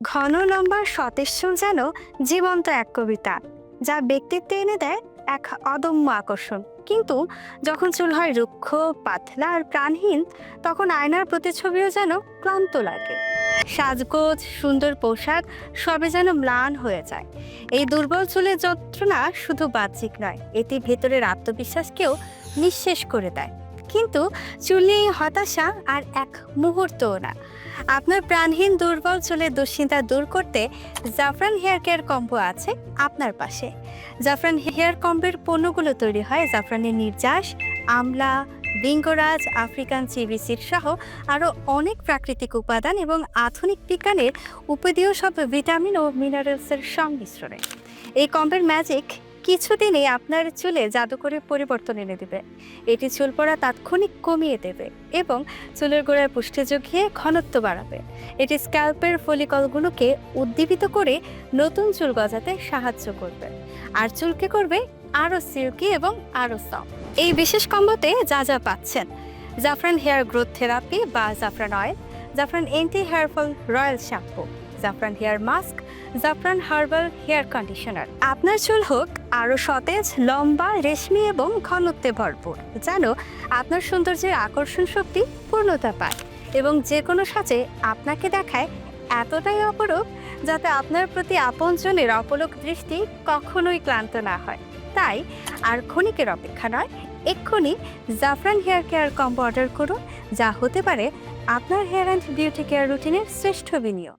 ঘন লম্বা সতেজ চুল যেন জীবন্ত এক কবিতা, যা ব্যক্তিত্বে এনে দেয় এক অদম্য আকর্ষণ। কিন্তু যখন চুল হয় রুক্ষ, পাতলা আর প্রাণহীন, তখন আয়নার প্রতিছবিও যেন ক্লান্ত লাগে। সাজগোজ, সুন্দর পোশাক সবে যেন ম্লান হয়ে যায়। এই দুর্বল চুলের যন্ত্রণা শুধু বাহ্যিক নয়, এটি ভেতরের আত্মবিশ্বাসকেও নিঃশেষ করে দেয়। কিন্তু চুল নিয়ে হতাশা আর এক মুহূর্তও না। আপনার প্রাণহীন দুর্বল চুলের দুশ্চিন্তা দূর করতে জাফরান হেয়ার কেয়ার কম্বো আছে আপনার পাশে। জাফরান হেয়ার কম্বের পণ্যগুলো তৈরি হয় জাফরানের নির্যাস, আমলা, লিঙ্গরাজ, আফ্রিকান চিবিসিড সহ আরও অনেক প্রাকৃতিক উপাদান এবং আধুনিক বিজ্ঞানের উপদীয় সব ভিটামিন ও মিনারেলসের সংমিশ্রণে। এই কম্বের ম্যাজিক কিছুদিনে আপনার চুলে জাদু করে পরিবর্তন এনে দেবে। এটি চুল পড়া তাৎক্ষণিক কমিয়ে দেবে এবং চুলের গোড়ায় পুষ্টি জুগিয়ে ঘনত্ব বাড়াবে। এটি স্ক্যাল্পের ফলিকলগুলোকে উদ্দীপিত করে নতুন চুল গজাতে সাহায্য করবে, আর চুলকে করবে আরও সিল্কি এবং আরও সফট। এই বিশেষ কম্বোতে যা যা পাচ্ছেন: জাফরান হেয়ার গ্রোথ থেরাপি বা Jafran oil, Jafran anti hair fall royal shampoo, Jafran hair mask, Jafran herbal hair conditioner. আপনার চুল হোক আরও সতেজ, লম্বা, রেশমি এবং ঘনত্বে ভরপুর, যেন আপনার সৌন্দর্যের আকর্ষণ শক্তি পূর্ণতা পায় এবং যে কোনো সাজে আপনাকে দেখায় এতটাই অপরূপ, যাতে আপনার প্রতি আপনজনের অপলক দৃষ্টি কখনোই ক্লান্ত না হয়। তাই আর ক্ষণিকের অপেক্ষা নয়, এক্ষুনি জাফরান হেয়ার কেয়ার কম্বো অর্ডার করুন, যা হতে পারে আপনার হেয়ার অ্যান্ড বিউটি কেয়ার রুটিনের শ্রেষ্ঠ বিনিয়োগ।